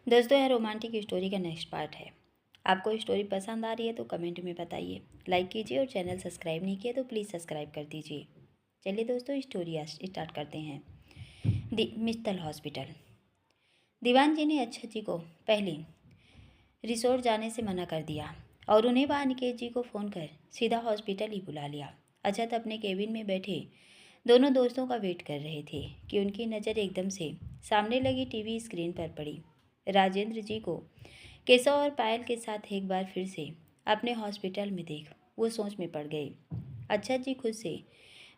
दोस्तों, यह romantic story का नेक्स्ट पार्ट है। आपको स्टोरी पसंद आ रही है तो कमेंट में बताइए, लाइक कीजिए और चैनल सब्सक्राइब नहीं किया तो प्लीज़ सब्सक्राइब कर दीजिए। चलिए दोस्तों, स्टोरी स्टार्ट करते हैं। मित्तल हॉस्पिटल। दीवान जी ने अच्छा जी को पहले रिसोर्ट जाने से मना कर दिया और उन्हें वहाँ अनिकेत जी को फ़ोन कर सीधा हॉस्पिटल ही बुला लिया। अक्षत अपने केबिन में बैठे दोनों दोस्तों का वेट कर रहे थे कि उनकी नज़र एकदम से सामने लगी टीवी स्क्रीन पर पड़ी। राजेंद्र जी को केशव और पायल के साथ एक बार फिर से अपने हॉस्पिटल में देख वो सोच में पड़ गए। अच्छा जी खुद से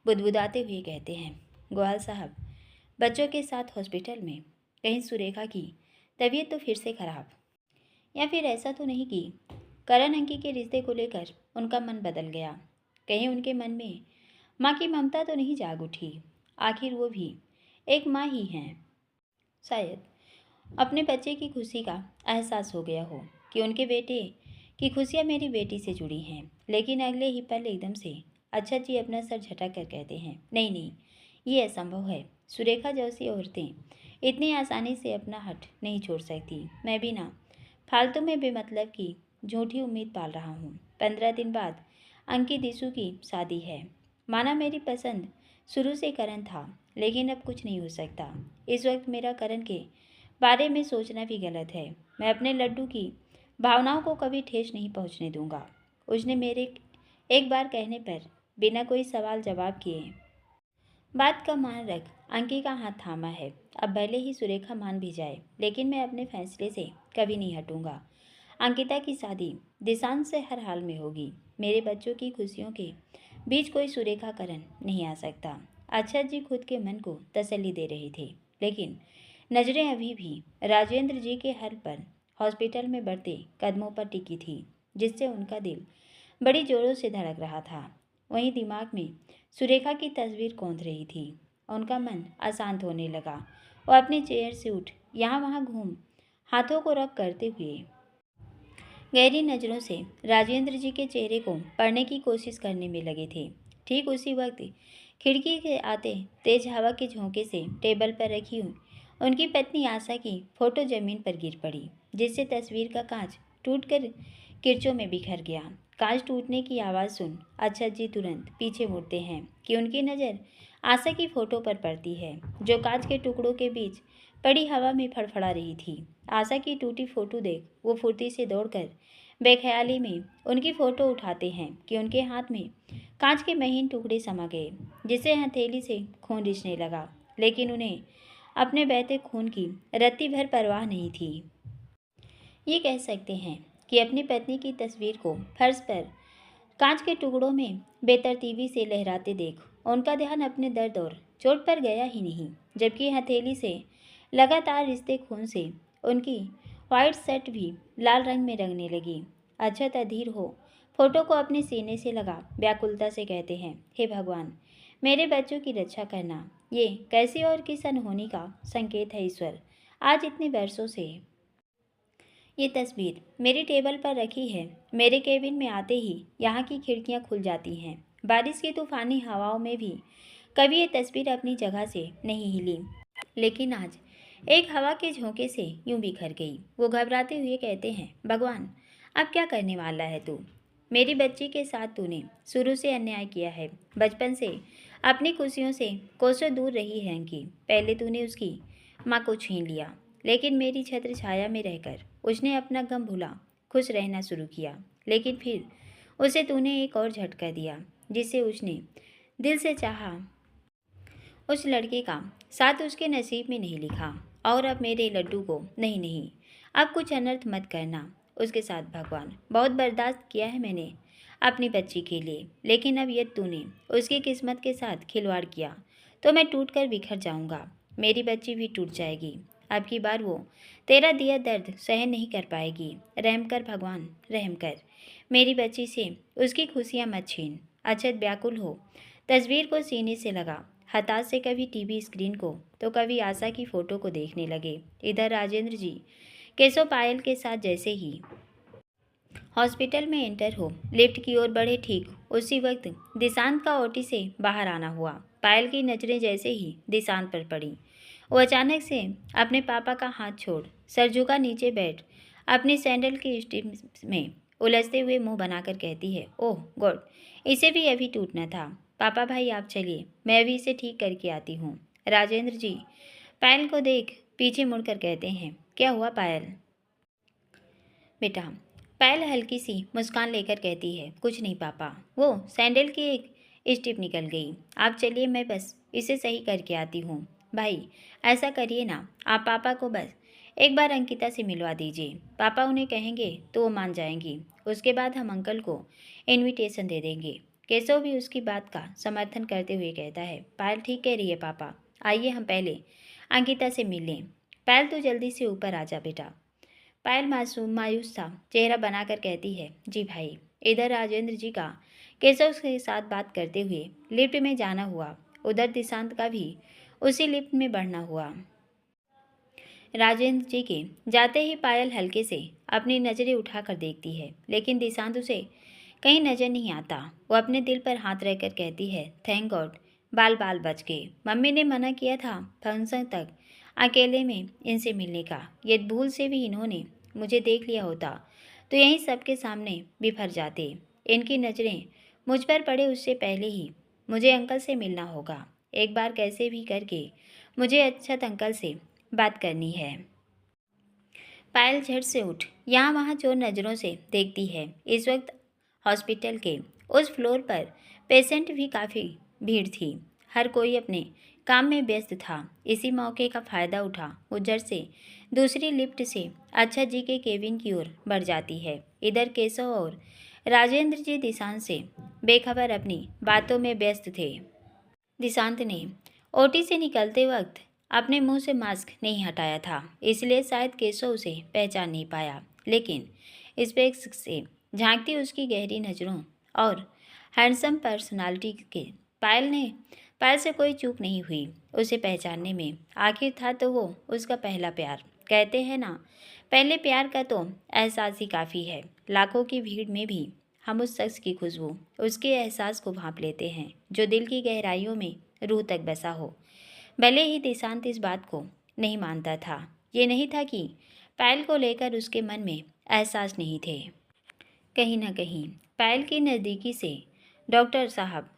बुदबुदाते हुए कहते हैं, गोहाल साहब, बच्चों के साथ हॉस्पिटल में कहीं सुरेखा की तबीयत तो फिर से खराब, या फिर ऐसा तो नहीं कि करण अंकी के रिश्ते को लेकर उनका मन बदल गया। कहीं उनके मन में माँ की ममता तो नहीं जाग उठी। आखिर वो भी एक माँ ही हैं। शायद अपने बच्चे की खुशी का एहसास हो गया हो कि उनके बेटे की खुशियाँ मेरी बेटी से जुड़ी हैं। लेकिन अगले ही पल एकदम से अच्छा जी अपना सर झटक कर कहते हैं, नहीं नहीं, ये असंभव है। सुरेखा जैसी औरतें इतनी आसानी से अपना हट नहीं छोड़ सकती। मैं भी ना फालतू में बेमतलब की झूठी उम्मीद पाल रहा हूँ। 15 दिन बाद अंकी दिशु की शादी है। माना मेरी पसंद शुरू से करण था, लेकिन अब कुछ नहीं हो सकता। इस वक्त मेरा करण के बारे में सोचना भी गलत है। मैं अपने लड्डू की भावनाओं को कभी ठेस नहीं पहुंचने दूंगा। उसने मेरे एक बार कहने पर बिना कोई सवाल जवाब किए बात का मान रख अंकी का हाथ थामा है। अब भले ही सुरेखा मान भी जाए, लेकिन मैं अपने फैसले से कभी नहीं हटूंगा। अंकिता की शादी दिशांत से हर हाल में होगी। मेरे बच्चों की खुशियों के बीच कोई सुरेखा करण नहीं आ सकता। अच्छा जी खुद के मन को तसल्ली दे रहे थे, लेकिन नज़रें अभी भी राजेंद्र जी के हर पर हॉस्पिटल में बढ़ते कदमों पर टिकी थी, जिससे उनका दिल बड़ी जोरों से धड़क रहा था। वहीं दिमाग में सुरेखा की तस्वीर कौंध रही थी। उनका मन अशांत होने लगा। वो अपनी चेयर से उठ यहाँ वहाँ घूम हाथों को रख करते हुए गहरी नज़रों से राजेंद्र जी के चेहरे को पढ़ने की कोशिश करने में लगे थे। ठीक उसी वक्त खिड़की के आते तेज हवा के झोंके से टेबल पर रखी हुई उनकी पत्नी आशा की फोटो जमीन पर गिर पड़ी, जिससे तस्वीर का कांच टूटकर किरचों में बिखर गया। कांच टूटने की आवाज़ सुन अच्छा जी तुरंत पीछे मुड़ते हैं कि उनकी नज़र आशा की फोटो पर पड़ती है, जो कांच के टुकड़ों के बीच पड़ी हवा में फड़फड़ा रही थी। आशा की टूटी फोटो देख वो फुर्ती से दौड़कर बेख्याली में उनकी फ़ोटो उठाते हैं कि उनके हाथ में कांच के महीन टुकड़े समा गए, जिससे हथेली से खून रिसने लगा। लेकिन उन्हें अपने बहते खून की रत्ती भर परवाह नहीं थी। ये कह सकते हैं कि अपनी पत्नी की तस्वीर को फर्श पर कांच के टुकड़ों में बेतरतीबी से लहराते देख उनका ध्यान अपने दर्द और चोट पर गया ही नहीं, जबकि हथेली से लगातार रिश्ते खून से उनकी व्हाइट शर्ट भी लाल रंग में रंगने लगी। अक्षत अधीर हो फोटो को अपने सीने से लगा व्याकुलता से कहते हैं, हे भगवान, मेरे बच्चों की रक्षा करना। ये कैसी और किस अनहोनी का संकेत है ईश्वर। आज इतने वर्षों से ये तस्वीर मेरी टेबल पर रखी है। मेरे केबिन में आते ही यहाँ की खिड़कियाँ खुल जाती हैं। बारिश की तूफानी हवाओं में भी कभी ये तस्वीर अपनी जगह से नहीं हिली, लेकिन आज एक हवा के झोंके से यूं बिखर गई। वो घबराते हुए कहते हैं, भगवान, अब क्या करने वाला है तू? मेरी बच्ची के साथ तूने शुरू से अन्याय किया है। बचपन से अपनी खुशियों से कोसों दूर रही है अंकी। पहले तूने उसकी माँ को छीन लिया, लेकिन मेरी छत्र छाया में रहकर उसने अपना गम भुला खुश रहना शुरू किया। लेकिन फिर उसे तूने एक और झटका दिया, जिसे उसने दिल से चाहा उस लड़के का साथ उसके नसीब में नहीं लिखा। और अब मेरे लड्डू को नहीं नहीं, अब कुछ अनर्थ मत करना उसके साथ। भगवान, बहुत बर्दाश्त किया है मैंने अपनी बच्ची के लिए, लेकिन अब यदि तूने उसकी किस्मत के साथ खिलवाड़ किया तो मैं टूट कर बिखर जाऊंगा। मेरी बच्ची भी टूट जाएगी। अब की बार वो तेरा दिया दर्द सहन नहीं कर पाएगी। रहम कर भगवान, रहम कर। मेरी बच्ची से उसकी खुशियाँ मत छीन। अक्षत व्याकुल हो तस्वीर को सीने से लगा। हताश से कभी टीवी स्क्रीन को तो कभी आशा की फ़ोटो को देखने लगे। इधर राजेंद्र जी केशव पायल के साथ जैसे ही हॉस्पिटल में एंटर हो लिफ्ट की ओर बढ़े, ठीक उसी वक्त दिशांत का ओटी से बाहर आना हुआ। पायल की नज़रें जैसे ही दिशांत पर पड़ी, वो अचानक से अपने पापा का हाथ छोड़ सर झुका नीचे बैठ अपनी सैंडल की स्ट्रिप में उलझते हुए मुंह बनाकर कहती है, ओह गॉड, इसे भी अभी टूटना था। पापा भाई आप चलिए, मैं अभी इसे ठीक करके आती हूँ। राजेंद्र जी पायल को देख पीछे मुड़कर कहते हैं, क्या हुआ पायल बेटा? पायल हल्की सी मुस्कान लेकर कहती है, कुछ नहीं पापा, वो सैंडल की एक स्टिप निकल गई। आप चलिए, मैं बस इसे सही करके आती हूँ। भाई ऐसा करिए ना, आप पापा को बस एक बार अंकिता से मिलवा दीजिए। पापा उन्हें कहेंगे तो वो मान जाएंगी। उसके बाद हम अंकल को इनविटेशन दे देंगे। केशव भी उसकी बात का समर्थन करते हुए कहता है, पायल ठीक कह रही है पापा, आइए हम पहले अंकिता से मिल लें। पायल तो जल्दी से ऊपर आ जा बेटा। पायल मायूस सा चेहरा बनाकर कहती है, जी भाई। इधर राजेंद्र जी का केशव के साथ बात करते हुए लिफ्ट में जाना हुआ। उधर दिशांत का भी उसी लिफ्ट में बढ़ना हुआ। राजेंद्र जी के जाते ही पायल हल्के से अपनी नज़रें उठाकर देखती है, लेकिन दिशांत उसे कहीं नज़र नहीं आता। वो अपने दिल पर हाथ रखकर कहती है, थैंक गॉड बाल बाल बच गए। मम्मी ने मना किया था फंक्शन तक अकेले में इनसे मिलने का। ये भूल से भी इन्होंने मुझे देख लिया होता तो यहीं सबके सामने बिफर जाते। इनकी नज़रें मुझ पर पड़े उससे पहले ही मुझे अंकल से मिलना होगा। एक बार कैसे भी करके मुझे अक्षत अंकल से बात करनी है। पायल झट से उठ यहाँ वहाँ चोर नज़रों से देखती है। इस वक्त हॉस्पिटल के उस फ्लोर पर पेशेंट भी काफ़ी भीड़ थी। हर कोई अपने काम में व्यस्त था। इसी मौके का फ़ायदा उठा वो झट से दूसरी लिफ्ट से अच्छा जी के केबिन की ओर बढ़ जाती है। इधर केशव और राजेंद्र जी दिशांत से बेखबर अपनी बातों में व्यस्त थे। दिशांत ने ओटी से निकलते वक्त अपने मुंह से मास्क नहीं हटाया था, इसलिए शायद केशव उसे पहचान नहीं पाया। लेकिन स्पेक्स से झांकती उसकी गहरी नज़रों और हैंडसम पर्सनालिटी के पायल से कोई चूक नहीं हुई उसे पहचानने में। आखिर था तो वो उसका पहला प्यार। कहते हैं ना, पहले प्यार का तो एहसास ही काफ़ी है। लाखों की भीड़ में भी हम उस शख्स की खुशबू, उसके एहसास को भांप लेते हैं जो दिल की गहराइयों में रूह तक बसा हो। भले ही दिशांत इस बात को नहीं मानता था। ये नहीं था कि पायल को लेकर उसके मन में एहसास नहीं थे। कहीं न कहीं पायल की नज़दीकी से डॉक्टर साहब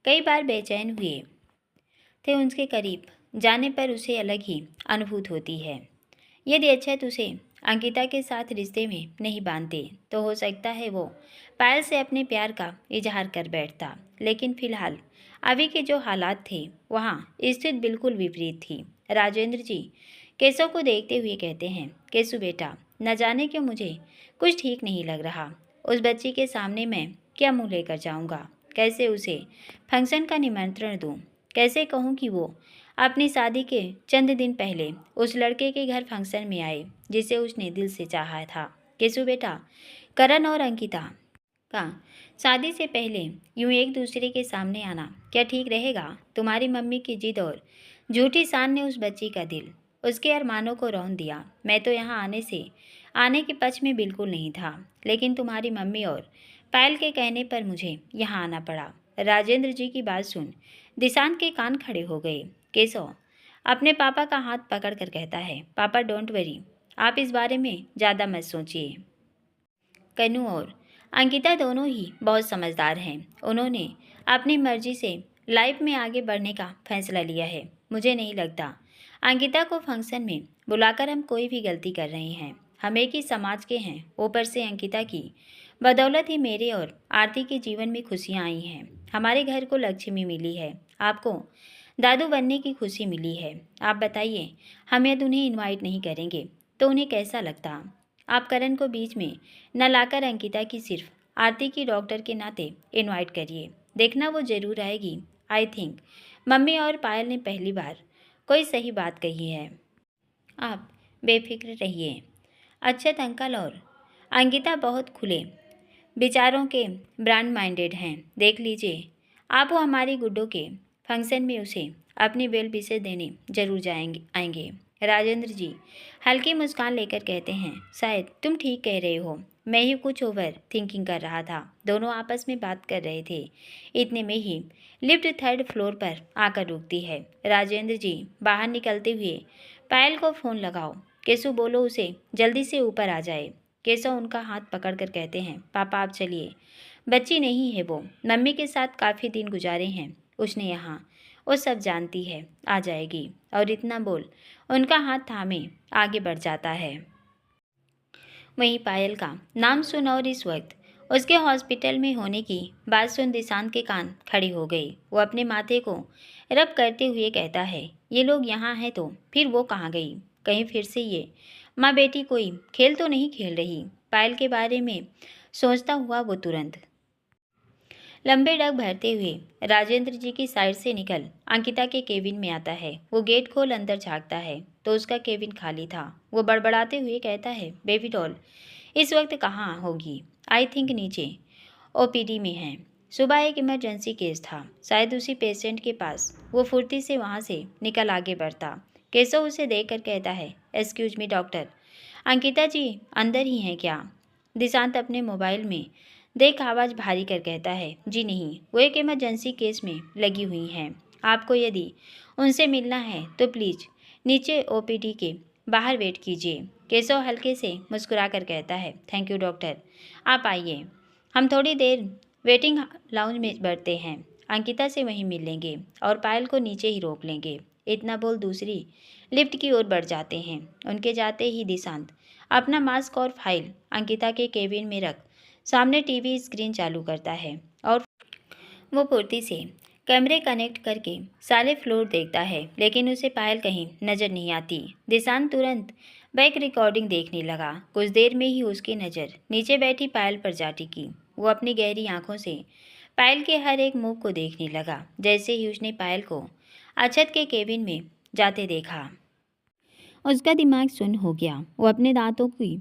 कई बार बेचैन हुए थे। उनके करीब जाने पर उसे अलग ही अनुभूति होती है। यदि अक्षत उसे अंकिता के साथ रिश्ते में नहीं बांधते तो हो सकता है वो पायल से अपने प्यार का इजहार कर बैठता। लेकिन फिलहाल अभी के जो हालात थे वहाँ स्थिति बिल्कुल विपरीत थी। राजेंद्र जी केशव को देखते हुए कहते हैं, केशव बेटा, न जाने क्यों मुझे कुछ ठीक नहीं लग रहा। उस बच्ची के सामने मैं क्या मुँह लेकर जाऊँगा? कैसे उसे फंक्शन का निमंत्रण दूँ? कैसे कहूँ कि वो अपनी शादी के चंद दिन पहले उस लड़के के घर फंक्शन में आए जिसे उसने दिल से चाहा था? केशव बेटा, करण और अंकिता का शादी से पहले यूं एक दूसरे के सामने आना क्या ठीक रहेगा? तुम्हारी मम्मी की जिद और झूठी शान ने उस बच्ची का दिल, उसके अरमानों को रौंद दिया। मैं तो यहाँ आने के पक्ष में बिल्कुल नहीं था, लेकिन तुम्हारी मम्मी और पायल के कहने पर मुझे यहाँ आना पड़ा। राजेंद्र जी की बात सुन दिशांत के कान खड़े हो गए। केशव अपने पापा का हाथ पकड़कर कहता है, पापा डोंट वरी, आप इस बारे में ज़्यादा मत सोचिए। कन्नू और अंकिता दोनों ही बहुत समझदार हैं। उन्होंने अपनी मर्जी से लाइफ में आगे बढ़ने का फैसला लिया है। मुझे नहीं लगता अंकिता को फंक्शन में बुलाकर हम कोई भी गलती कर रहे हैं। हम एक ही समाज के हैं। ऊपर से अंकिता की बदौलत ही मेरे और आरती के जीवन में खुशियाँ आई हैं। हमारे घर को लक्ष्मी मिली है। आपको दादू बनने की खुशी मिली है। आप बताइए, हम यदि उन्हें इनवाइट नहीं करेंगे तो उन्हें कैसा लगता? आप करण को बीच में न लाकर अंकिता की सिर्फ आरती की डॉक्टर के नाते इनवाइट करिए। देखना वो ज़रूर आएगी। आई थिंक मम्मी और पायल ने पहली बार कोई सही बात कही है। आप बेफिक्र रहिए। अक्षत अंकल और अंकिता बहुत खुले विचारों के ब्रांड माइंडेड हैं। देख लीजिए, आप वो हमारी गुड्डो के फंक्शन में उसे अपनी वेल विशेस देने जरूर आएंगे। राजेंद्र जी हल्की मुस्कान लेकर कहते हैं, शायद तुम ठीक कह रहे हो। मैं ही कुछ ओवर थिंकिंग कर रहा था। दोनों आपस में बात कर रहे थे। इतने में ही लिफ्ट 3rd फ्लोर पर आकर रुकती है। राजेंद्र जी बाहर निकलते हुए पायल को फ़ोन लगाओ, केशव बोलो उसे जल्दी से ऊपर आ जाए। केशव उनका हाथ पकड़कर कहते हैं, पापा आप चलिए, बच्ची नहीं है वो, मम्मी के साथ काफ़ी दिन गुजारे हैं उसने यहाँ, वो सब जानती है, आ जाएगी। और इतना बोल उनका हाथ थामे आगे बढ़ जाता है। वहीं पायल का नाम सुन और इस वक्त उसके हॉस्पिटल में होने की बात सुन दिशांत के कान खड़ी हो गई। वो अपने माथे को रब करते हुए कहता है, ये लोग यहाँ हैं तो फिर वो कहाँ गई? कहीं फिर से ये माँ बेटी कोई खेल तो नहीं खेल रही? पायल के बारे में सोचता हुआ वो तुरंत लंबे डग भरते हुए राजेंद्र जी की साइड से निकल अंकिता के केबिन में आता है। वो गेट खोल अंदर झाँकता है तो उसका केबिन खाली था। वो बड़बड़ाते हुए कहता है, बेबी डॉल इस वक्त कहाँ होगी? आई थिंक नीचे ओपीडी में है। सुबह एक इमरजेंसी केस था, शायद उसी पेशेंट के पास। वो फुर्ती से वहाँ से निकल आगे बढ़ता। केशव उसे देखकर कहता है, एक्सक्यूज मी डॉक्टर, अंकिता जी अंदर ही हैं क्या? दिशांत अपने मोबाइल में देख आवाज़ भारी कर कहता है, जी नहीं, वो एक इमरजेंसी केस में लगी हुई हैं। आपको यदि उनसे मिलना है तो प्लीज़ नीचे ओपीडी के बाहर वेट कीजिए। केशव हल्के से मुस्कुरा कर कहता है, थैंक यू डॉक्टर, आप आइए, हम थोड़ी देर वेटिंग लाउंज में बैठते हैं, अंकिता से वहीं मिल लेंगे और पायल को नीचे ही रोक लेंगे। इतना बोल दूसरी लिफ्ट की ओर बढ़ जाते हैं। उनके जाते ही दिशांत अपना मास्क और फाइल अंकिता के केबिन में रख सामने टीवी स्क्रीन चालू करता है और वो फुर्ती से कैमरे कनेक्ट करके सारे फ्लोर देखता है, लेकिन उसे पायल कहीं नज़र नहीं आती। दिशांत तुरंत बैक रिकॉर्डिंग देखने लगा। कुछ देर में ही उसकी नज़र नीचे बैठी पायल पर जा टिकी। वो अपनी गहरी आंखों से पायल के हर एक मूव को देखने लगा। जैसे ही उसने पायल को अक्षत के केबिन में जाते देखा, उसका दिमाग सुन्न हो गया। वो अपने दांतों की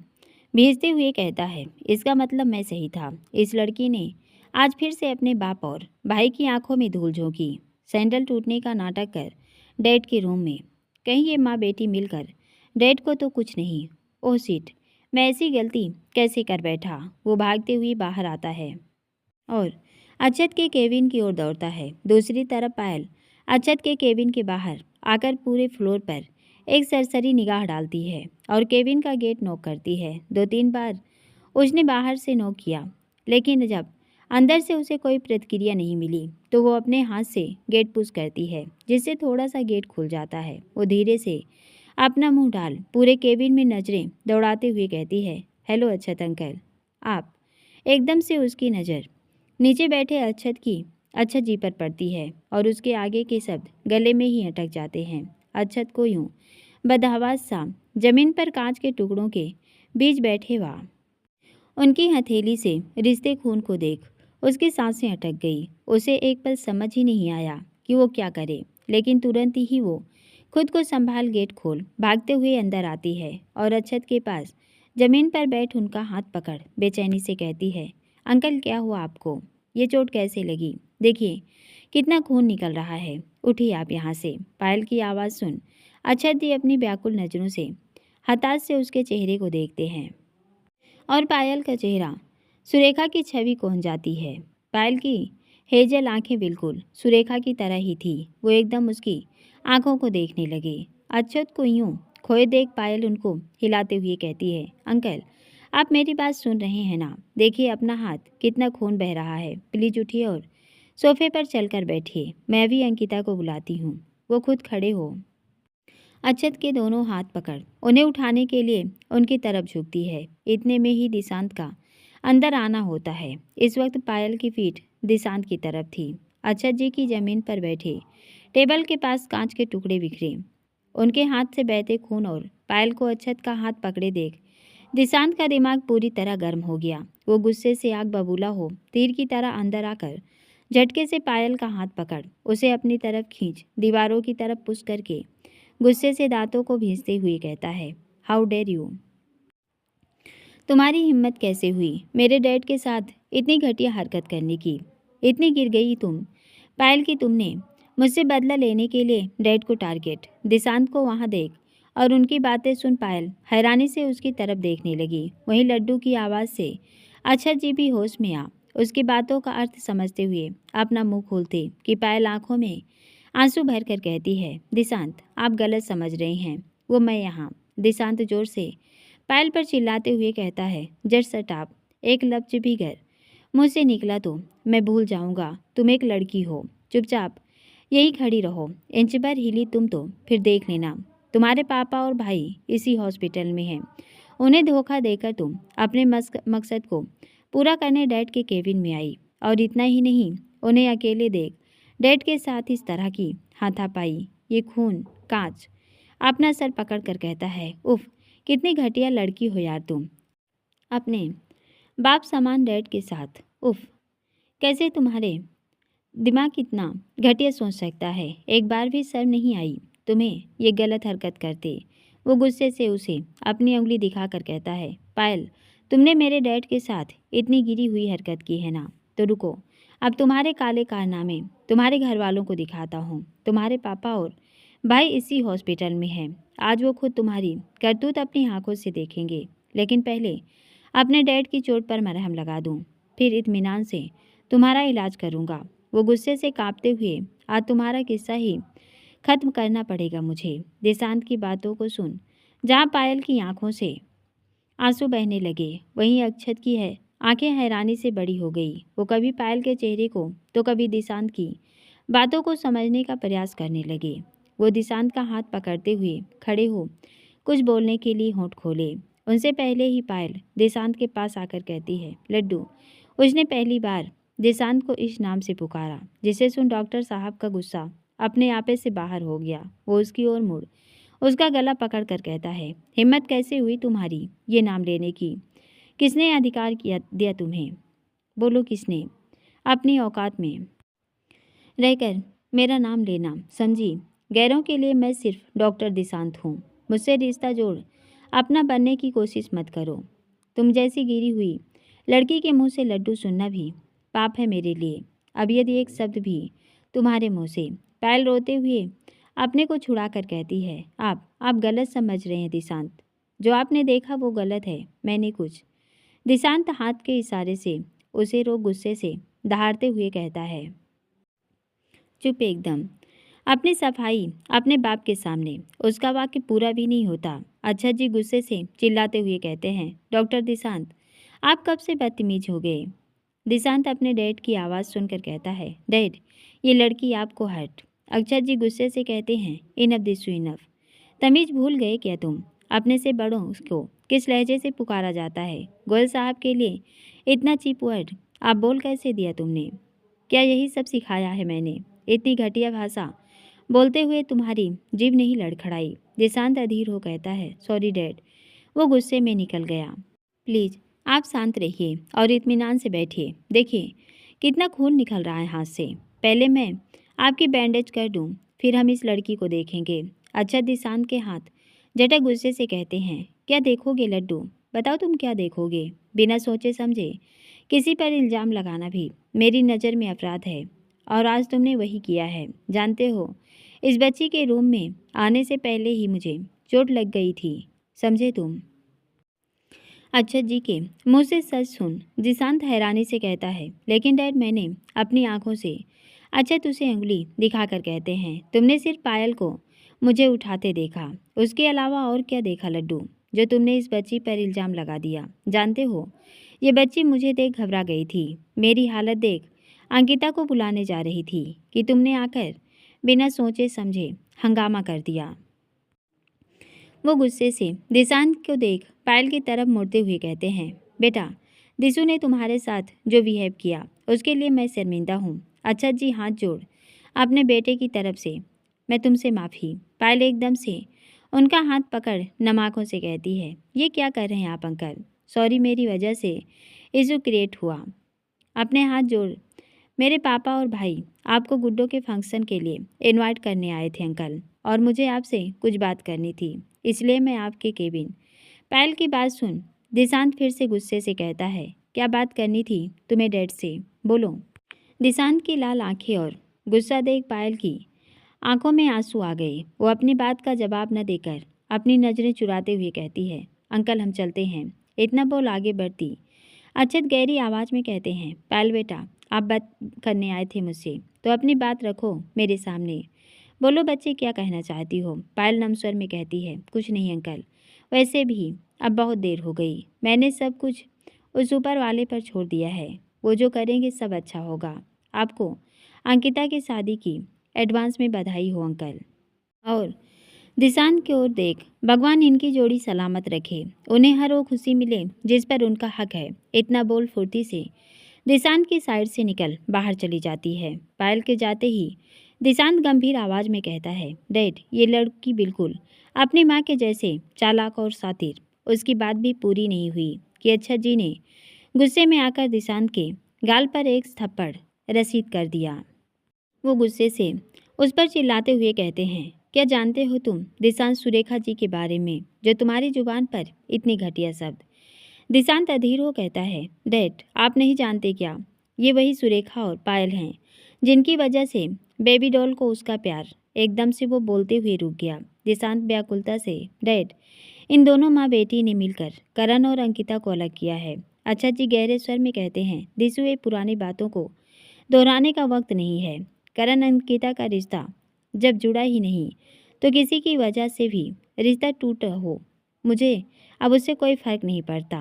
भींचते हुए कहता है, इसका मतलब मैं सही था। इस लड़की ने आज फिर से अपने बाप और भाई की आंखों में धूल झोंकी। सैंडल टूटने का नाटक कर डैड के रूम में, कहीं ये माँ बेटी मिलकर डैड को तो कुछ नहीं। ओह सीट, मैं ऐसी गलती कैसे कर बैठा? वो भागते हुए बाहर आता है और अक्षत के केबिन की ओर दौड़ता है। दूसरी तरफ पायल अक्षत के केबिन के बाहर आकर पूरे फ्लोर पर एक सरसरी निगाह डालती है और केबिन का गेट नॉक करती है। 2-3 बार उसने बाहर से नॉक किया, लेकिन जब अंदर से उसे कोई प्रतिक्रिया नहीं मिली तो वो अपने हाथ से गेट पुश करती है, जिससे थोड़ा सा गेट खुल जाता है। वो धीरे से अपना मुंह डाल पूरे केबिन में नज़रें दौड़ाते हुए कहती है, हेलो अक्षत अंकल, आप। एकदम से उसकी नज़र नीचे बैठे अक्षत जी पर पड़ती है और उसके आगे के शब्द गले में ही अटक जाते हैं। अक्षत को यूं बदहवास सा जमीन पर कांच के टुकड़ों के बीच बैठे हुआ उनकी हथेली से रिश्ते खून को देख उसकी सांसें अटक गई। उसे एक पल समझ ही नहीं आया कि वो क्या करे, लेकिन तुरंत ही वो खुद को संभाल गेट खोल भागते हुए अंदर आती है और अक्षत के पास जमीन पर बैठ उनका हाथ पकड़ बेचैनी से कहती है, अंकल क्या हुआ आपको? ये चोट कैसे लगी? देखिए कितना खून निकल रहा है, उठिए आप यहाँ से। पायल की आवाज़ सुन अक्षत जी अपनी व्याकुल नज़रों से हताश से उसके चेहरे को देखते हैं और पायल का चेहरा सुरेखा की छवि खो जाती है। पायल की हेजल आंखें बिल्कुल सुरेखा की तरह ही थी। वो एकदम उसकी आंखों को देखने लगे। अक्षत को यूं खोए देख पायल उनको हिलाते हुए कहती है, अंकल आप मेरी बात सुन रहे हैं ना? देखिए अपना हाथ, कितना खून बह रहा है। प्लीज उठिए और सोफे पर चलकर बैठिए, मैं अभी अंकिता को बुलाती हूँ। वो खुद खड़े हो अक्षत के दोनों हाथ पकड़ उन्हें उठाने के लिए उनकी तरफ झुकती है। इतने में ही दिशांत का अंदर आना होता है। इस वक्त पायल की पीठ दिशांत की तरफ थी। अक्षत जी की जमीन पर बैठे टेबल के पास कांच के टुकड़े बिखरे, उनके हाथ से बहते खून और पायल को अक्षत का हाथ पकड़े देख दिशांत का दिमाग पूरी तरह गर्म हो गया। वो गुस्से से आग बबूला हो तीर की तरह अंदर आकर झटके से पायल का हाथ पकड़ उसे अपनी तरफ खींच दीवारों की तरफ पुश करके गुस्से से दांतों को भींचते हुए कहता है, हाउ डेयर यू, तुम्हारी हिम्मत कैसे हुई मेरे डैड के साथ इतनी घटिया हरकत करने की? इतनी गिर गई तुम पायल की, तुमने मुझसे बदला लेने के लिए डैड को टारगेट। दिशांत को वहाँ देख और उनकी बातें सुन पायल हैरानी से उसकी तरफ देखने लगी। वहीं लड्डू की आवाज़ से अक्षत जी भी होश में आ उसकी बातों का अर्थ समझते हुए अपना मुंह खोलते कि पायल आंखों में आंसू भर कर कहती है, दिशांत आप गलत समझ रहे हैं, वो मैं यहाँ। दिशांत जोर से पायल पर चिल्लाते हुए कहता है, जट सट आप, एक लफ्ज भी गर मुझसे निकला तो मैं भूल जाऊंगा तुम एक लड़की हो। चुपचाप यही खड़ी रहो, इंच भर हिली तुम तो फिर देख लेना। तुम्हारे पापा और भाई इसी हॉस्पिटल में हैं। उन्हें धोखा देकर तुम अपने मकसद को पूरा करने डैड के केबिन में आई, और इतना ही नहीं, उन्हें अकेले देख डैड के साथ इस तरह की हाथापाई, ये खून कांच। अपना सर पकड़ कर कहता है, उफ कितनी घटिया लड़की हो यार तुम, अपने बाप समान डैड के साथ। उफ कैसे तुम्हारे दिमाग कितना घटिया सोच सकता है, एक बार भी शर्म नहीं आई तुम्हें ये गलत हरकत करते। वो गुस्से से उसे अपनी उंगली दिखाकर कहता है, पायल तुमने मेरे डैड के साथ इतनी गिरी हुई हरकत की है ना, तो रुको अब तुम्हारे काले कारनामे तुम्हारे घर वालों को दिखाता हूँ। तुम्हारे पापा और भाई इसी हॉस्पिटल में हैं, आज वो खुद तुम्हारी करतूत अपनी आंखों से देखेंगे। लेकिन पहले अपने डैड की चोट पर मरहम लगा दूँ, फिर इत्मीनान से तुम्हारा इलाज करूँगा। वो गुस्से से कांपते हुए, आज तुम्हारा किस्सा ही खत्म करना पड़ेगा मुझे। दिशांत की बातों को सुन जहाँ पायल की आंखों से आंसू बहने लगे, वहीं अक्षत की है आंखें हैरानी से बड़ी हो गई। वो कभी पायल के चेहरे को तो कभी दिशांत की बातों को समझने का प्रयास करने लगे। वो दिशांत का हाथ पकड़ते हुए खड़े हो कुछ बोलने के लिए होंठ खोले, उनसे पहले ही पायल दिशांत के पास आकर कहती है, लड्डू। उसने पहली बार दिशांत को इस नाम से पुकारा, जिसे सुन डॉक्टर साहब का गुस्सा अपने आपे से बाहर हो गया। वो उसकी ओर मुड़ उसका गला पकड़ कर कहता है, हिम्मत कैसे हुई तुम्हारी ये नाम लेने की, किसने अधिकार दिया तुम्हें, बोलो किसने। अपनी औकात में रहकर मेरा नाम लेना, समझी। गैरों के लिए मैं सिर्फ डॉक्टर दिशांत हूँ, मुझसे रिश्ता जोड़ अपना बनने की कोशिश मत करो। तुम जैसी गिरी हुई लड़की के मुंह से लड्डू सुनना भी पाप है मेरे लिए। अब यदि एक शब्द भी तुम्हारे मुंह से, पायल रोते हुए अपने को छुड़ा कर कहती है, आप गलत समझ रहे हैं दिशांत, जो आपने देखा वो गलत है, मैंने कुछ। दिशांत हाथ के इशारे से उसे रोक गुस्से से दहाड़ते हुए कहता है, चुप एकदम। अपनी सफाई अपने बाप के सामने, उसका वाक्य पूरा भी नहीं होता। अच्छा जी गुस्से से चिल्लाते हुए कहते हैं, डॉक्टर दिशांत आप कब से बदतमीज हो गए। दिशांत अपने डैड की आवाज़ सुनकर कहता है, डैड ये लड़की आपको हर्ट। अक्षत जी गुस्से से कहते हैं, इनफ दिसु इनफ, तमीज भूल गए क्या तुम, अपने से बड़ों को किस लहजे से पुकारा जाता है। गोयल साहब के लिए इतना चीप वर्ड आप बोल कैसे दिया तुमने, क्या यही सब सिखाया है मैंने। इतनी घटिया भाषा बोलते हुए तुम्हारी जीभ नहीं लड़खड़ाई। दिशांत अधीर हो कहता है, सॉरी डैड। वो गुस्से में निकल गया। प्लीज़ आप शांत रहिए और इत्मीनान से बैठिए, देखिए कितना खून निकल रहा है हाथ से। पहले मैं आपकी बैंडेज कर दूं, फिर हम इस लड़की को देखेंगे। अच्छा दिशांत के हाथ जटा गुस्से से कहते हैं, क्या देखोगे लड्डू, बताओ तुम क्या देखोगे। बिना सोचे समझे किसी पर इल्ज़ाम लगाना भी मेरी नज़र में अपराध है, और आज तुमने वही किया है। जानते हो इस बच्ची के रूम में आने से पहले ही मुझे चोट लग गई थी, समझे तुम। अक्षत जी के मुँह से सच सुन दिशांत हैरानी से कहता है, लेकिन डैड मैंने अपनी आंखों से। अक्षत उसे उंगली दिखाकर कहते हैं, तुमने सिर्फ पायल को मुझे उठाते देखा, उसके अलावा और क्या देखा लड्डू, जो तुमने इस बच्ची पर इल्ज़ाम लगा दिया। जानते हो ये बच्ची मुझे देख घबरा गई थी, मेरी हालत देख अंकिता को बुलाने जा रही थी कि तुमने आकर बिना सोचे समझे हंगामा कर दिया। वो गुस्से से दिशांत को देख पायल की तरफ मुड़ते हुए कहते हैं, बेटा दिशु ने तुम्हारे साथ जो बिहेव किया उसके लिए मैं शर्मिंदा हूँ। अक्षत जी हाथ जोड़ अपने बेटे की तरफ से, मैं तुमसे माफ़ी। पायल एकदम से उनका हाथ पकड़ नम आँखों से कहती है, ये क्या कर रहे हैं आप अंकल, सॉरी मेरी वजह से इशू क्रिएट हुआ। अपने हाथ जोड़, मेरे पापा और भाई आपको गुड्डो के फंक्शन के लिए इनवाइट करने आए थे अंकल, और मुझे आपसे कुछ बात करनी थी, इसलिए मैं आपके केबिन। पायल की बात सुन दिशांत फिर से गुस्से से कहता है, क्या बात करनी थी तुम्हें डैड से, बोलो। दिशांत की लाल आंखें और गुस्सा देख पायल की आंखों में आंसू आ गए। वो अपनी बात का जवाब न देकर अपनी नज़रें चुराते हुए कहती है, अंकल हम चलते हैं। इतना बोल आगे बढ़ती अक्षत गहरी आवाज़ में कहते हैं, पायल बेटा आप बात करने आए थे मुझसे, तो अपनी बात रखो मेरे सामने। बोलो बच्चे क्या कहना चाहती हो। पायल नम स्वर में कहती है, कुछ नहीं अंकल, वैसे भी अब बहुत देर हो गई, मैंने सब कुछ उस ऊपर वाले पर छोड़ दिया है, वो जो करेंगे सब अच्छा होगा। आपको अंकिता की शादी की एडवांस में बधाई हो अंकल। और दिशांत की ओर देख, भगवान इनकी जोड़ी सलामत रखे, उन्हें हर वो खुशी मिले जिस पर उनका हक है। इतना बोल फुर्ती से दिशांत की साइड से निकल बाहर चली जाती है। पायल के जाते ही दिशांत गंभीर आवाज़ में कहता है, डैड ये लड़की बिल्कुल अपनी माँ के जैसे चालाक और शातिर। उसकी बात भी पूरी नहीं हुई कि अच्छा जी ने गुस्से में आकर दिशांत के गाल पर एक थप्पड़ रसीद कर दिया। वो गुस्से से उस पर चिल्लाते हुए कहते हैं, क्या जानते हो तुम दिशांत सुरेखा जी के बारे में, जो तुम्हारी जुबान पर इतनी घटिया शब्द। दिशांत अधीर हो कहता है, डैड आप नहीं जानते क्या, ये वही सुरेखा और पायल हैं जिनकी वजह से बेबी डॉल को उसका प्यार। एकदम से वो बोलते हुए रुक गया। दिशांत व्याकुलता से, डैड इन दोनों माँ बेटी ने मिलकर करण और अंकिता को अलग किया है। अच्छा जी गहरे स्वर में कहते हैं, दिशु ये पुरानी बातों को दोहराने का वक्त नहीं है। करण अंकिता का रिश्ता जब जुड़ा ही नहीं तो किसी की वजह से भी रिश्ता टूटा हो, मुझे अब उससे कोई फर्क नहीं पड़ता।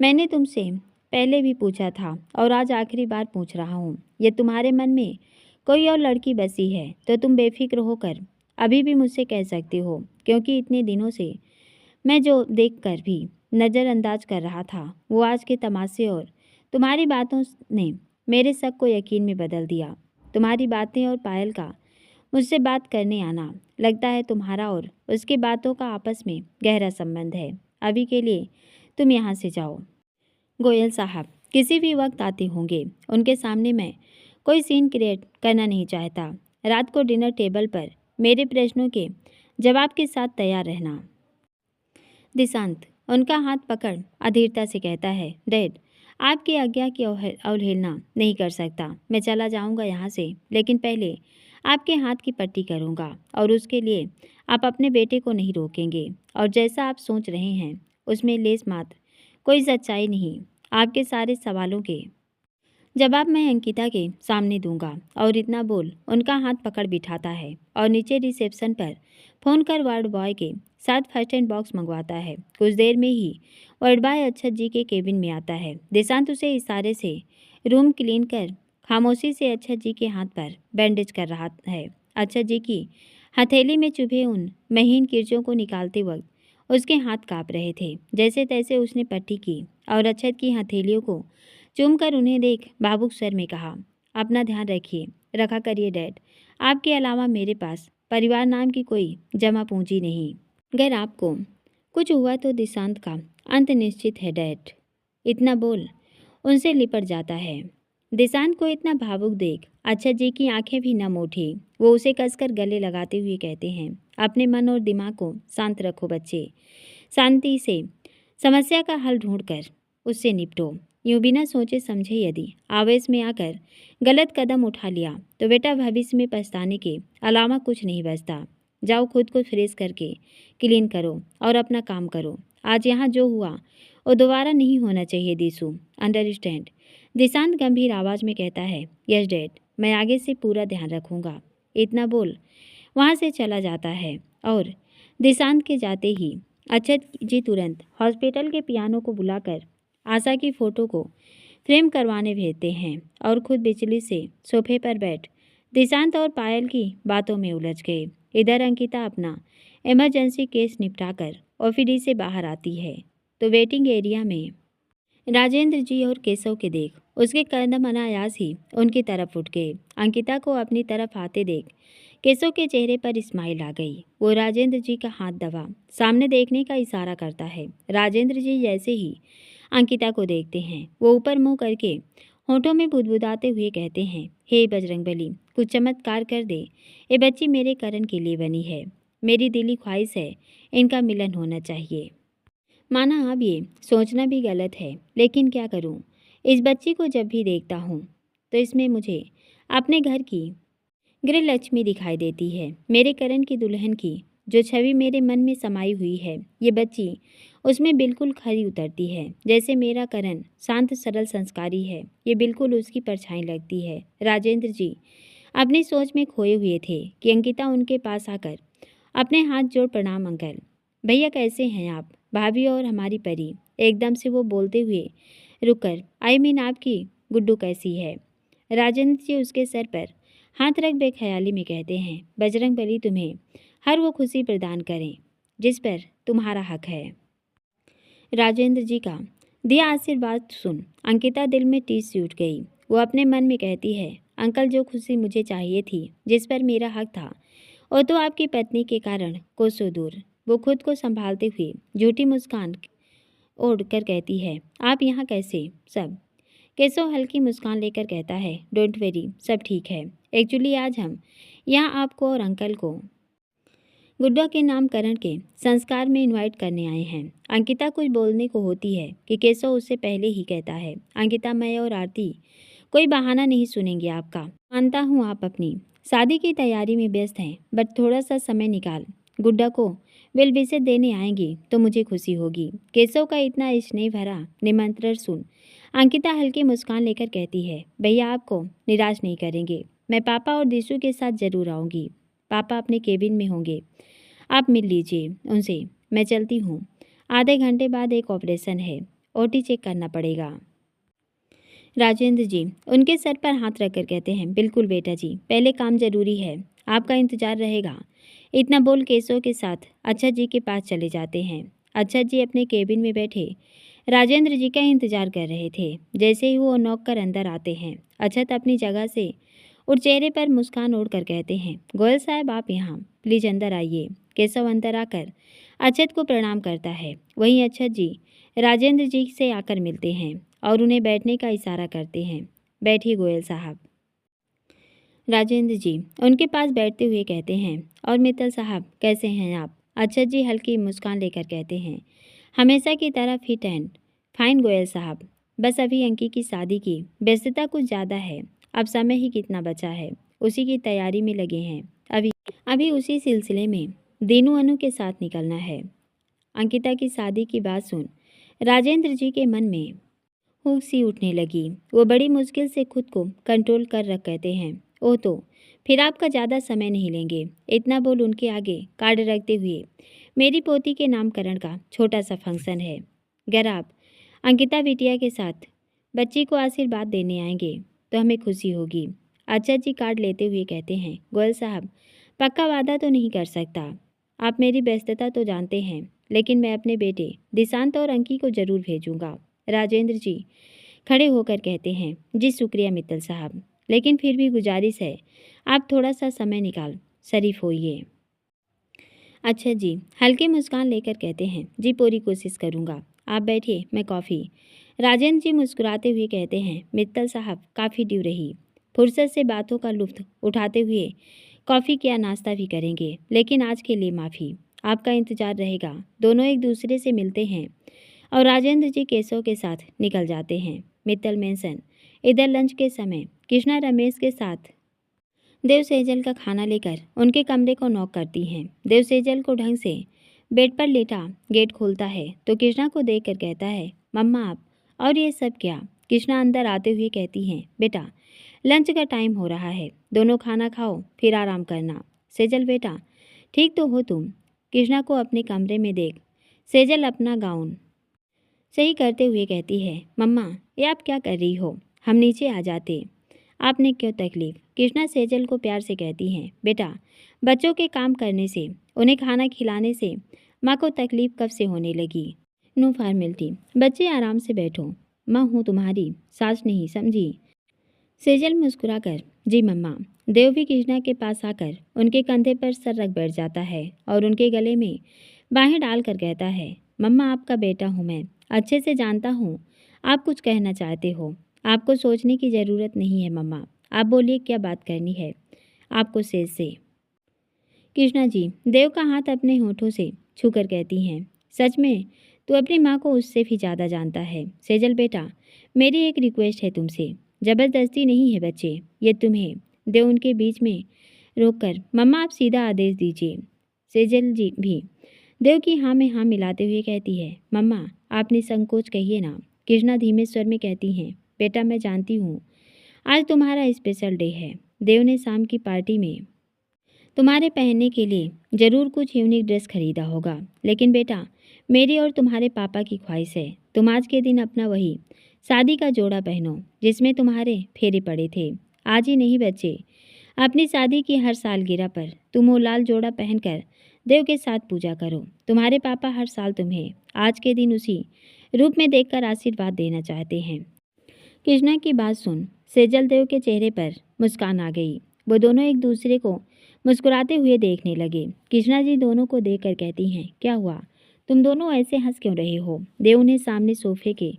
मैंने तुमसे पहले भी पूछा था और आज आखिरी बार पूछ रहा हूँ, ये तुम्हारे मन में कोई और लड़की बसी है तो तुम बेफिक्र होकर अभी भी मुझसे कह सकती हो, क्योंकि इतने दिनों से मैं जो देखकर भी नज़रअंदाज कर रहा था वो आज के तमाशे और तुम्हारी बातों ने मेरे शक को यकीन में बदल दिया। तुम्हारी बातें और पायल का मुझसे बात करने आना, लगता है तुम्हारा और उसकी बातों का आपस में गहरा संबंध है। अभी के लिए तुम यहाँ से जाओ। गोयल साहब किसी भी वक्त आते होंगे, उनके सामने मैं कोई सीन क्रिएट करना नहीं चाहता। रात को डिनर टेबल पर मेरे प्रश्नों के जवाब के साथ तैयार रहना। दिशांत उनका हाथ पकड़ अधीरता से कहता है, डैड आपकी आज्ञा की अवहेलना नहीं कर सकता। मैं चला जाऊंगा यहाँ से, लेकिन पहले आपके हाथ की पट्टी करूंगा और उसके लिए आप अपने बेटे को नहीं रोकेंगे। और जैसा आप सोच रहे हैं उसमें लेस मात्र कोई सच्चाई नहीं। आपके सारे सवालों के जवाब मैं अंकिता के सामने दूंगा। और इतना बोल उनका हाथ पकड़ बिठाता है और नीचे रिसेप्शन पर फ़ोन कर वार्ड बॉय के साथ फर्स्ट एड बॉक्स मंगवाता है। कुछ देर में ही वार्ड बॉय अक्षत जी के केबिन में आता है। दिशांत उसे इशारे से रूम क्लीन कर खामोशी से अक्षत जी के हाथ पर बैंडेज कर रहा है। अक्षत जी की हथेली में चुभे उन महीन किरचों को निकालते वक्त उसके हाथ काँप रहे थे। जैसे तैसे उसने पट्टी की और अक्षत की हथेलियों को चूमकर उन्हें देख भावुक स्वर में कहा, अपना ध्यान रखिए, रखा करिए डैड। आपके अलावा मेरे पास परिवार नाम की कोई जमा पूंजी नहीं। अगर आपको कुछ हुआ तो दिशांत का अंत निश्चित है डैड। इतना बोल उनसे लिपट जाता है। दिशांत को इतना भावुक देख अक्षत जी की आंखें भी नम उठी। वो उसे कसकर गले लगाते हुए कहते हैं, अपने मन और दिमाग को शांत रखो बच्चे, शांति से समस्या का हल ढूंढकर उससे निपटो। यूँ बिना सोचे समझे यदि आवेश में आकर गलत कदम उठा लिया तो बेटा भविष्य में पछताने के अलावा कुछ नहीं बचता। जाओ खुद को फ्रेश करके क्लीन करो और अपना काम करो। आज यहाँ जो हुआ वो दोबारा नहीं होना चाहिए दिशु, अंडरस्टैंड। दिशांत गंभीर आवाज़ में कहता है, यस डैड, मैं आगे से पूरा ध्यान रखूँगा। इतना बोल वहाँ से चला जाता है। और दिशांत के जाते ही अक्षत जी तुरंत हॉस्पिटल के पियानो को बुलाकर आशा की फ़ोटो को फ्रेम करवाने भेजते हैं और खुद बिजली से सोफे पर बैठ दिशांत और पायल की बातों में उलझ गए। इधर अंकिता अपना इमरजेंसी केस निपटाकर ओपीडी से बाहर आती है तो वेटिंग एरिया में राजेंद्र जी और केशव के देख उसके कदम अनायास ही उनकी तरफ उठ गए। अंकिता को अपनी तरफ आते देख केशव के चेहरे पर स्माइल आ गई। वो राजेंद्र जी का हाथ दबा सामने देखने का इशारा करता है। राजेंद्र जी जैसे ही अंकिता को देखते हैं वो ऊपर मुंह करके होठों में बुदबुदाते हुए कहते हैं, हे बजरंगबली, कुछ चमत्कार कर दे, ये बच्ची मेरे करण के लिए बनी है। मेरी दिली ख्वाहिश है इनका मिलन होना चाहिए। माना अब ये सोचना भी गलत है, लेकिन क्या करूं, इस बच्ची को जब भी देखता हूं तो इसमें मुझे अपने घर की गृह लक्ष्मी दिखाई देती है। मेरे करण की दुल्हन की जो छवि मेरे मन में समाई हुई है ये बच्ची उसमें बिल्कुल खरी उतरती है। जैसे मेरा करण शांत सरल संस्कारी है, ये बिल्कुल उसकी परछाई लगती है। राजेंद्र जी अपनी सोच में खोए हुए थे कि अंकिता उनके पास आकर अपने हाथ जोड़ प्रणाम अंकल। भैया कैसे हैं आप? भाभी और हमारी परी। एकदम से वो बोलते हुए रुककर आई मीन आपकी गुड्डू कैसी है? राजेंद्र जी उसके सर पर हाथ रख बेख्याली में कहते हैं, बजरंग बली तुम्हें हर वो खुशी प्रदान करें जिस पर तुम्हारा हक है। राजेंद्र जी का दिया आशीर्वाद सुन अंकिता दिल में टीस से उठ गई। वो अपने मन में कहती है, अंकल जो खुशी मुझे चाहिए थी, जिस पर मेरा हक था, और तो आपकी पत्नी के कारण कोसों दूर। वो खुद को संभालते हुए झूठी मुस्कान ओढ़ कर कहती है, आप यहाँ कैसे? सब केशव हल्की मुस्कान लेकर कहता है, डोंट वेरी, सब ठीक है। एक्चुअली आज हम यहाँ आपको और अंकल को गुड्डा के नामकरण के संस्कार में इनवाइट करने आए हैं। अंकिता कुछ बोलने को होती है कि केशव उससे पहले ही कहता है, अंकिता मैं और आरती कोई बहाना नहीं सुनेंगे आपका। मानता हूँ आप अपनी शादी की तैयारी में व्यस्त हैं, बट थोड़ा सा समय निकाल गुड्डा को वेल विशेस देने आएंगी तो मुझे खुशी होगी। केशव का इतना स्नेह भरा निमंत्रण सुन अंकिता हल्की मुस्कान लेकर कहती है, भैया आपको निराश नहीं करेंगे। मैं पापा और दिशु के साथ जरूर आऊँगी। पापा अपने केबिन में होंगे, आप मिल लीजिए उनसे। मैं चलती हूँ, आधे घंटे बाद एक ऑपरेशन है, ओटी चेक करना पड़ेगा। राजेंद्र जी उनके सर पर हाथ रखकर कहते हैं, बिल्कुल बेटा जी, पहले काम जरूरी है, आपका इंतजार रहेगा। इतना बोल केशव के साथ अच्छा जी के पास चले जाते हैं। अच्छा जी अपने केबिन में बैठे राजेंद्र जी का इंतजार कर रहे थे। जैसे ही वो नॉक कर अंदर आते हैं, अक्षत अपनी जगह से और चेहरे पर मुस्कान ओढ़ कर कहते हैं, गोयल साहब आप यहाँ प्लीज अंदर आइए। केशव अंदर आकर अक्षत को प्रणाम करता है। वहीं अक्षत जी राजेंद्र जी से आकर मिलते हैं और उन्हें बैठने का इशारा करते हैं। बैठिए गोयल साहब। राजेंद्र जी उनके पास बैठते हुए कहते हैं, और मित्तल साहब कैसे हैं आप? अक्षत जी हल्की मुस्कान लेकर कहते हैं, हमेशा की तरह फिट एंड फाइन गोयल साहब, बस अभी अंकी की शादी की व्यस्तता कुछ ज़्यादा है। अब समय ही कितना बचा है, उसी की तैयारी में लगे हैं। अभी उसी सिलसिले में दीनू अनु के साथ निकलना है। अंकिता की शादी की बात सुन राजेंद्र जी के मन में हुक सी उठने लगी। वो बड़ी मुश्किल से खुद को कंट्रोल कर रख कहते हैं, ओह तो फिर आपका ज़्यादा समय नहीं लेंगे। इतना बोल उनके आगे कार्ड रखते हुए, मेरी पोती के नामकरण का छोटा सा फंक्शन है, अगर आप अंकिता बिटिया के साथ बच्ची को आशीर्वाद देने आएंगे तो हमें खुशी होगी। अच्छा जी कार्ड लेते हुए कहते हैं, गोयल साहब पक्का वादा तो नहीं कर सकता, आप मेरी व्यस्तता तो जानते हैं, लेकिन मैं अपने बेटे दिशांत और अंकी को ज़रूर भेजूंगा। राजेंद्र जी खड़े होकर कहते हैं, जी शुक्रिया मित्तल साहब, लेकिन फिर भी गुजारिश है आप थोड़ा सा समय निकाल शरीफ होइए। अच्छा जी हल्की मुस्कान लेकर कहते हैं, जी पूरी कोशिश करूँगा, आप बैठिए मैं कॉफ़ी। राजेंद्र जी मुस्कुराते हुए कहते हैं, मित्तल साहब काफ़ी ड्यू रही, फुर्सत से बातों का लुत्फ उठाते हुए कॉफ़ी क्या नाश्ता भी करेंगे, लेकिन आज के लिए माफ़ी, आपका इंतज़ार रहेगा। दोनों एक दूसरे से मिलते हैं और राजेंद्र जी केशव के साथ निकल जाते हैं मित्तल मेंशन। इधर लंच के समय कृष्णा रमेश के साथ देव सेजल का खाना लेकर उनके कमरे को नॉक करती हैं। देव सेजल को ढंग से बेड पर लेटा गेट खोलता है तो कृष्णा को देखकर कहता है, मम्मा आप और ये सब क्या? कृष्णा अंदर आते हुए कहती हैं, बेटा लंच का टाइम हो रहा है, दोनों खाना खाओ फिर आराम करना। सेजल बेटा ठीक तो हो तुम? कृष्णा को अपने कमरे में देख सेजल अपना गाउन सही करते हुए कहती है, मम्मा ये आप क्या कर रही हो? हम नीचे आ जाते, आपने क्यों तकलीफ? कृष्णा सेजल को प्यार से कहती हैं, बेटा बच्चों के काम करने से उन्हें खाना खिलाने से माँ को तकलीफ कब से होने लगी? नो फॉर्मेलिटी, बच्चे आराम से बैठो, माँ हूँ तुम्हारी सास नहीं, समझी? सेजल मुस्कुराकर जी मम्मा। देव भी कृष्णा के पास आकर उनके कंधे पर सर रख बैठ जाता है और उनके गले में बाहें डालकर कहता है, मम्मा आपका बेटा हूँ मैं, अच्छे से जानता हूँ आप कुछ कहना चाहते हो, आपको सोचने की ज़रूरत नहीं है मम्मा, आप बोलिए क्या बात करनी है आपको सेज से। कृष्णा जी देव का हाथ अपने होठों से छूकर कहती हैं, सच में तू अपनी माँ को उससे भी ज़्यादा जानता है। सेजल बेटा मेरी एक रिक्वेस्ट है तुमसे, ज़बरदस्ती नहीं है बच्चे, ये तुम्हें। देव उनके बीच में रोककर, मम्मा आप सीधा आदेश दीजिए। सेजल जी भी देव की हाँ में हाँ मिलाते हुए कहती है, मम्मा आपने संकोच कहिए ना। कृष्णा धीमे स्वर में कहती हैं, बेटा मैं जानती हूँ आज तुम्हारा स्पेशल डे है। देव ने शाम की पार्टी में तुम्हारे पहनने के लिए ज़रूर कुछ यूनिक ड्रेस खरीदा होगा, लेकिन बेटा मेरी और तुम्हारे पापा की ख्वाहिश है तुम आज के दिन अपना वही शादी का जोड़ा पहनो जिसमें तुम्हारे फेरे पड़े थे। आज ही नहीं बच्चे, अपनी शादी की हर सालगिरह पर तुम वो लाल जोड़ा पहनकर देव के साथ पूजा करो। तुम्हारे पापा हर साल तुम्हें आज के दिन उसी रूप में देखकर आशीर्वाद देना चाहते हैं। कृष्णा की बात सुन सेजल देव के चेहरे पर मुस्कान आ गई। वो दोनों एक दूसरे को मुस्कुराते हुए देखने लगे। कृष्णा जी दोनों को देखकर कहती हैं, क्या हुआ, तुम दोनों ऐसे हंस क्यों रहे हो? देव उन्हें सामने सोफे के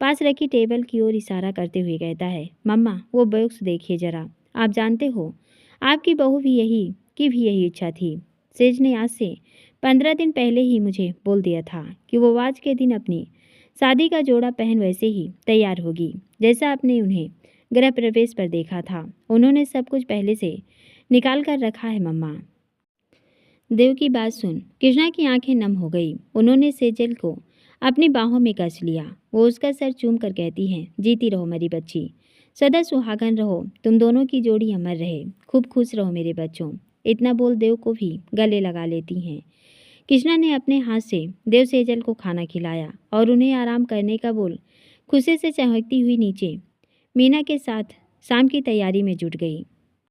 पास रखी टेबल की ओर इशारा करते हुए कहता है, मम्मा वो बॉक्स देखिए जरा। आप जानते हो आपकी बहू भी यही इच्छा थी। सेज ने आज से 15 दिन पहले ही मुझे बोल दिया था कि वो आज के दिन अपनी शादी का जोड़ा पहन वैसे ही तैयार होगी जैसा आपने उन्हें गृह प्रवेश पर देखा था। उन्होंने सब कुछ पहले से निकाल कर रखा है मम्मा। देव की बात सुन कृष्णा की आंखें नम हो गई। उन्होंने सेजल को अपनी बाहों में कस लिया। वो उसका सर चूम कर कहती हैं, जीती रहो मेरी बच्ची, सदा सुहागन रहो, तुम दोनों की जोड़ी अमर रहे, खूब खुश रहो मेरे बच्चों। इतना बोल देव को भी गले लगा लेती हैं। कृष्णा ने अपने हाथ से देव सेजल को खाना खिलाया और उन्हें आराम करने का बोल खुशी से चहकती हुई नीचे मीना के साथ शाम की तैयारी में जुट गई।